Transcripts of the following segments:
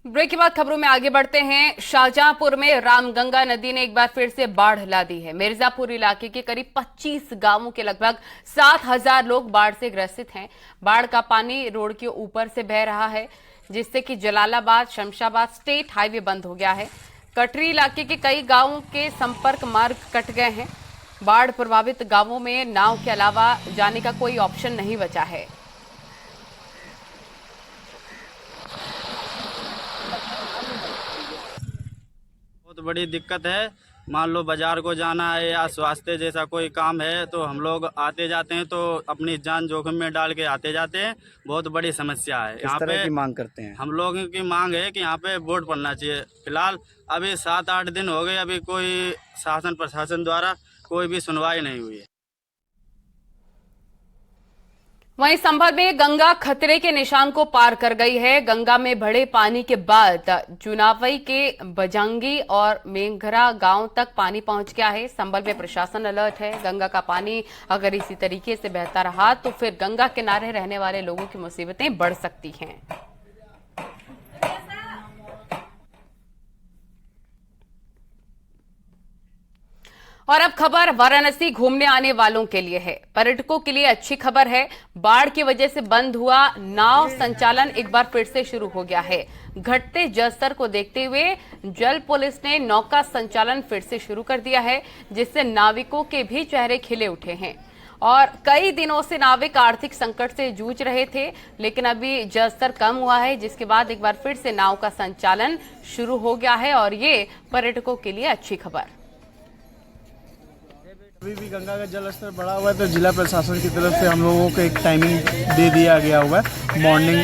Break के बाद खबरों में आगे बढ़ते हैं। शाहजहांपुर में रामगंगा नदी ने एक बार फिर से बाढ़ ला दी है। मिर्जापुर इलाके के करीब 25 गांवों के लगभग 7,000 लोग बाढ़ से ग्रसित हैं। बाढ़ का पानी रोड के ऊपर से बह रहा है, जिससे कि जलालाबाद शमशाबाद स्टेट हाईवे बंद हो गया है। कटरी इलाके के कई गांवों के संपर्क मार्ग कट गए हैं। बाढ़ प्रभावित गांवों में नाव के अलावा जाने का कोई ऑप्शन नहीं बचा है। बहुत बड़ी दिक्कत है। मान लो बाजार को जाना है या स्वास्थ्य जैसा कोई काम है तो हम लोग आते जाते हैं तो अपनी जान जोखिम में डाल के आते जाते हैं। बहुत बड़ी समस्या है। यहाँ पे की मांग करते हैं हम लोगों की मांग है कि यहाँ पे बोर्ड पड़ना चाहिए। फिलहाल अभी 7-8 दिन हो गए, अभी कोई शासन प्रशासन द्वारा कोई भी सुनवाई नहीं हुई है। वहीं संभल में गंगा खतरे के निशान को पार कर गई है। गंगा में बढ़े पानी के बाद चुनावई के बजंगी और मेंघरा गांव तक पानी पहुंच गया है। संभल में प्रशासन अलर्ट है। गंगा का पानी अगर इसी तरीके से बहता रहा तो फिर गंगा किनारे रहने वाले लोगों की मुसीबतें बढ़ सकती हैं। और अब खबर वाराणसी घूमने आने वालों के लिए है। पर्यटकों के लिए अच्छी खबर है। बाढ़ की वजह से बंद हुआ नाव संचालन एक बार फिर से शुरू हो गया है। घटते जलस्तर को देखते हुए जल पुलिस ने नौका संचालन फिर से शुरू कर दिया है, जिससे नाविकों के भी चेहरे खिले उठे हैं। और कई दिनों से नाविक आर्थिक संकट से जूझ रहे थे, लेकिन अभी जलस्तर कम हुआ है, जिसके बाद एक बार फिर से नाव का संचालन शुरू हो गया है और ये पर्यटकों के लिए अच्छी खबर। अभी भी गंगा का जल स्तर बढ़ा हुआ है, तो जिला प्रशासन की तरफ से हम लोगों को एक टाइमिंग दे दिया गया हुआ है। मॉर्निंग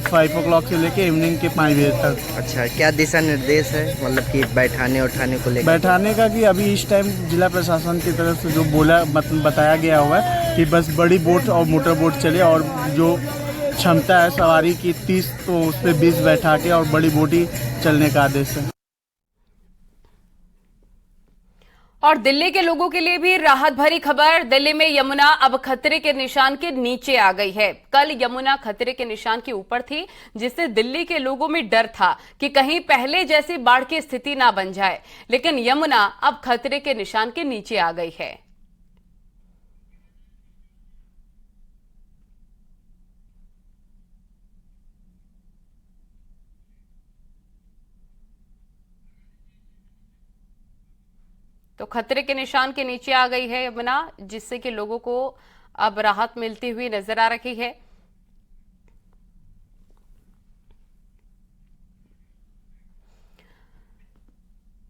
5 o'clock से लेके इवनिंग के 5 बजे तक। अच्छा, क्या दिशा निर्देश है, मतलब कि बैठाने उठाने को लेकर? बैठाने का कि अभी इस टाइम जिला प्रशासन की तरफ से जो बताया गया हुआ है कि बस बड़ी बोट और मोटर बोट चले, और जो क्षमता है सवारी की 30 तो उस पर 20 बैठा के और बड़ी बोट ही चलने का आदेश है। और दिल्ली के लोगों के लिए भी राहत भरी खबर। दिल्ली में यमुना अब खतरे के निशान के नीचे आ गई है। कल यमुना खतरे के निशान के ऊपर थी, जिससे दिल्ली के लोगों में डर था कि कहीं पहले जैसी बाढ़ की स्थिति ना बन जाए, लेकिन यमुना अब खतरे के निशान के नीचे आ गई है। तो खतरे के निशान के नीचे आ गई है यमुना, जिससे कि लोगों को अब राहत मिलती हुई नजर आ रही है।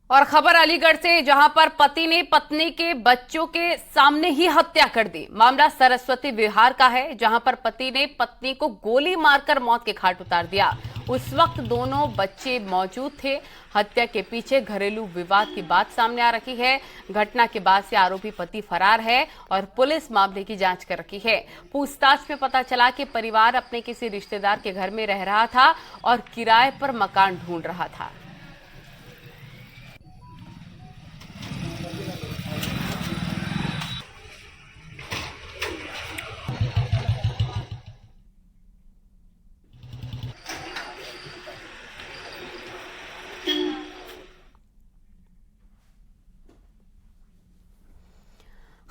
और खबर अलीगढ़ से, जहां पर पति ने पत्नी के बच्चों के सामने ही हत्या कर दी। मामला सरस्वती विहार का है, जहां पर पति ने पत्नी को गोली मारकर मौत के घाट उतार दिया। उस वक्त दोनों बच्चे मौजूद थे। हत्या के पीछे घरेलू विवाद की बात सामने आ रही है। घटना के बाद से आरोपी पति फरार है और पुलिस मामले की जांच कर रही है। पूछताछ में पता चला कि परिवार अपने किसी रिश्तेदार के घर में रह रहा था और किराए पर मकान ढूंढ रहा था।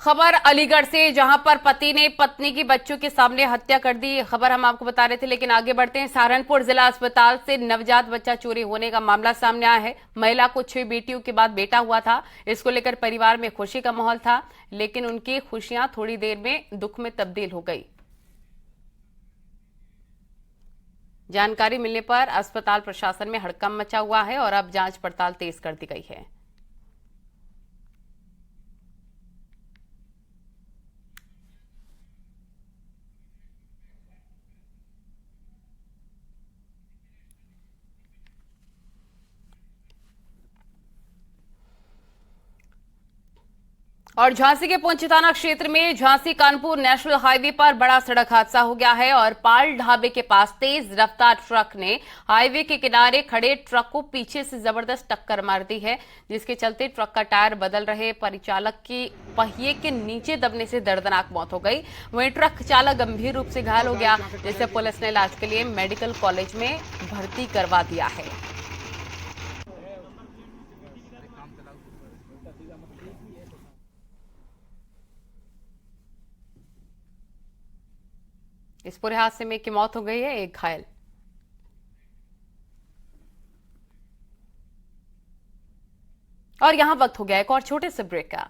खबर अलीगढ़ से, जहां पर पति ने पत्नी की बच्चों के सामने हत्या कर दी। खबर हम आपको बता रहे थे, लेकिन आगे बढ़ते हैं। सहारनपुर जिला अस्पताल से नवजात बच्चा चोरी होने का मामला सामने आया है। महिला को 6 बेटियों के बाद बेटा हुआ था। इसको लेकर परिवार में खुशी का माहौल था, लेकिन उनकी खुशियां थोड़ी देर में दुख में तब्दील हो गई। जानकारी मिलने पर अस्पताल प्रशासन में हड़कंप मचा हुआ है और अब जांच पड़ताल तेज कर दी गई है। और झांसी के पुंछ थाना क्षेत्र में झांसी कानपुर नेशनल हाईवे पर बड़ा सड़क हादसा हो गया है और पाल ढाबे के पास तेज रफ्तार ट्रक ने हाईवे के किनारे खड़े ट्रक को पीछे से जबरदस्त टक्कर मार दी है, जिसके चलते ट्रक का टायर बदल रहे परिचालक की पहिए के नीचे दबने से दर्दनाक मौत हो गई। वहीं ट्रक चालक गंभीर रूप से घायल हो गया, जिसे पुलिस ने इलाज के लिए मेडिकल कॉलेज में भर्ती करवा दिया है। इस पूरे हादसे में एक की मौत हो गई है, एक घायल। और यहां वक्त हो गया एक और छोटे से ब्रेक का।